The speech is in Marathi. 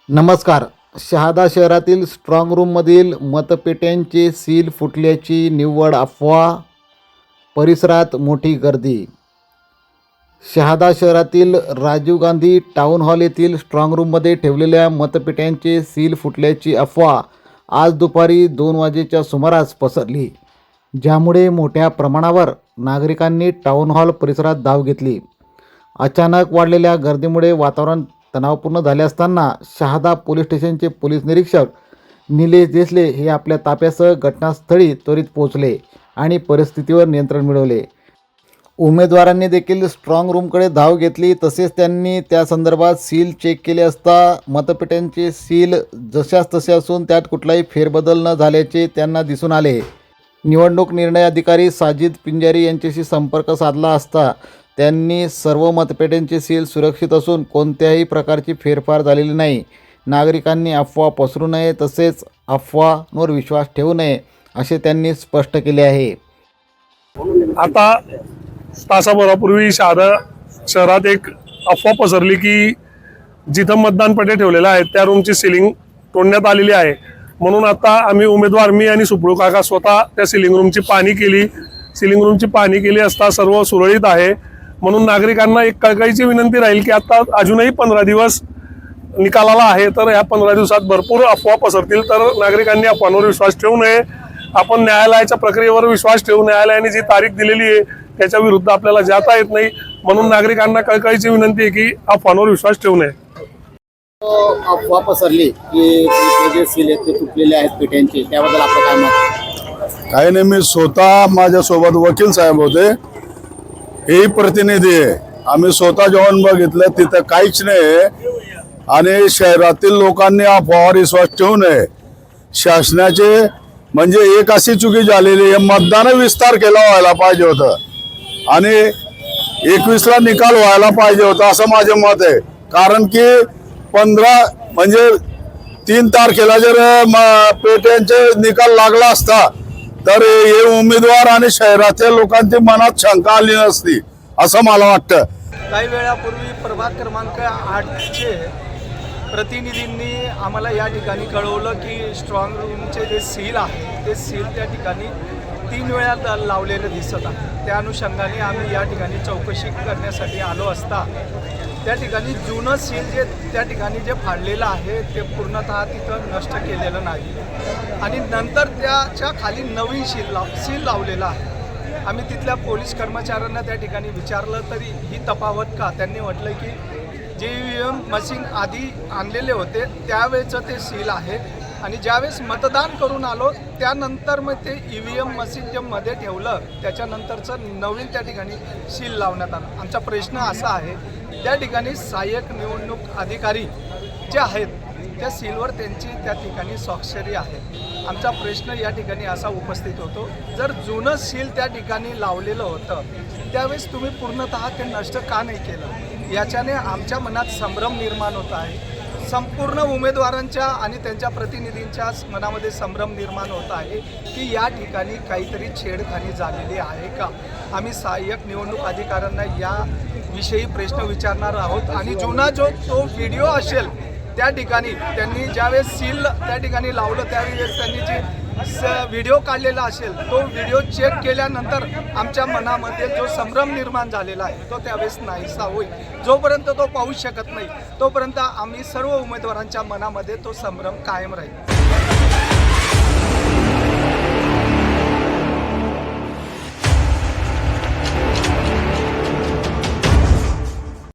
नमस्कार. शहादा शहरातील स्ट्रॉंग रूममधील मतपेट्यांचे सील फुटल्याची निव्वळ अफवा. परिसरात मोठी गर्दी. शहादा शहरातील राजीव गांधी टाउन हॉल येथील स्ट्रॉंग रूममध्ये ठेवलेल्या मतपेट्यांचे सील फुटल्याची अफवा आज दुपारी 2 वाजेच्या सुमारास पसरली, ज्यामुळे मोठ्या प्रमाणावर नागरिकांनी टाउन हॉल परिसरात धाव घेतली. अचानक वाढलेल्या गर्दीमुळे वातावरण तणावपूर्ण झाले असताना शहादा पोलीस स्टेशनचे पोलीस निरीक्षक निलेश देसले हे आपल्या ताफ्यासह घटनास्थळी त्वरित पोहोचले आणि परिस्थितीवर नियंत्रण मिळवले. उमेदवारांनी देखील स्ट्रॉंग रूमकडे धाव घेतली. तसेच त्यांनी त्या संदर्भात सील चेक केले असता मतपेट्यांचे सील जशास तसे असून त्यात कुठलाही फेरबदल न झाल्याचे त्यांना दिसून आले. निवडणूक निर्णय अधिकारी साजिद पिंजारी यांच्याशी संपर्क साधला असता त्यांनी सर्व मतपेट्यांचे सील सुरक्षित असून कोणत्याही प्रकारची फेरफार झालेली नाही. नागरिकांनी अफवा पसरू नये तसेच अफवांवर विश्वास ठेवू नये असे त्यांनी स्पष्ट केले आहे. आता तासाभरापूर्वी शहादा शहरात एक अफवा पसरली की जिथं मतदान पेट्या ठेवलेल्या आहेत त्या रूमची सिलिंग तोडण्यात आलेली आहे. म्हणून आता आम्ही उमेदवार मी आणि सुप्रू काका स्वतः त्या सिलिंग रूमची पाहणी केली असता सर्व सुरळीत आहे. म्हणून नागरिकांना एक कळकळीची विनंती राहील की आता अजूनही 15 दिवस निकालाला आहे, तर या 15 दिवसात भरपूर अफवा पसरतील, तर नागरिकांनी अफवांवर विश्वास ठेवू नये. आपण न्यायालयाच्या प्रक्रियेवर विश्वास ठेवू. न्यायालयाने जी तारीख दिलेली आहे त्याच्या विरुद्ध आपल्याला जाता येत नाही. म्हणून नागरिकांना कळकळीची विनंती आहे की अफवांवर विश्वास ठेवू नये. अफवा पसरली की जे सील आहेत ते तुटलेले आहेत पेट्यांचे, त्याबद्दल आपलं काय मत? काही नाही, मी स्वतः माझ्यासोबत वकील साहेब होते, हे प्रतिनिधी आहे. आम्ही स्वतः जाऊन बघितलं, तिथं काहीच नाही. आणि शहरातील लोकांनी अफवावर विश्वास ठेवू नये. शासनाचे म्हणजे एक अशी चुकी झालेली आहे, मतदान विस्तार केला व्हायला पाहिजे होतं आणि 21ला निकाल व्हायला पाहिजे होता असं माझे मत आहे. कारण की 15 म्हणजे 3 तारखेला जर पेट्यांचे निकाल लागला असता तर हे उमेदवार आणि शहरातील लोकांची मनात शंका आली नसती असं मला वाटतं. काही वेळापूर्वी प्रभाग क्रमांक 8चे प्रतिनिधींनी आम्हाला या ठिकाणी कळवलं की स्ट्रॉंग रूमचे जे सील आहे ते सील त्या ठिकाणी 3 वेळा लावलेले दिसत आहे. त्या अनुषंगाने आम्ही या ठिकाणी चौकशी करण्यासाठी आलो असता त्या ठिकाणी जुनं सील जे त्या ठिकाणी जे फाडलेलं आहे ते पूर्णतः तिथं नष्ट केलेलं नाही आणि नंतर त्याच्या खाली नवीन सील लावलेलं आहे. आम्ही तिथल्या पोलीस कर्मचाऱ्यांना त्या ठिकाणी विचारलं तरी ही तफावत का? त्यांनी म्हटलं की जे EVM मशीन आधी आणलेले होते त्यावेळेचं ते सील आहे आणि ज्यावेळेस मतदान करून आलो त्यानंतर मग ते EVM मशीन जे मध्ये ठेवलं त्याच्यानंतरचं नवीन त्या ठिकाणी सील लावण्यात आलं. आमचा प्रश्न असा आहे, त्या ठिकाणी सहाय्यक निवडणूक अधिकारी जे आहेत त्या सीलवर त्यांची त्या ठिकाणी स्वाक्षरी आहे. आमचा प्रश्न या ठिकाणी असा उपस्थित होतो, जर जुनं सील त्या ठिकाणी लावलेलं होतं त्यावेळेस तुम्ही पूर्णतः ते नष्ट का नाही केलं? याच्याने आमच्या मनात संभ्रम निर्माण होत आहे. संपूर्ण उमेदवारांच्या आणि त्यांच्या प्रतिनिधींच्या मनामध्ये संभ्रम निर्माण होत आहे की या ठिकाणी काहीतरी छेडखानी झालेली आहे का? आम्ही सहाय्यक निवडणूक अधिकाऱ्यांना या विषयी प्रश्न विचारणार आहोत आणि जुना जो तो व्हिडिओ असेल त्या ठिकाणी त्यांनी ज्यावेळेस सील त्या ठिकाणी लावलं त्यावेळेस त्यांनी जी व्हिडिओ काढलेला असेल तो व्हिडिओ चेक केल्यानंतर आमच्या मनामध्ये जो संभ्रम निर्माण झालेला आहे तो त्यावेळेस नाहीसा होईल. जोपर्यंत तो पाहू शकत नाही तोपर्यंत आम्ही सर्व उमेदवारांच्या मनामध्ये तो संभ्रम कायम राहील.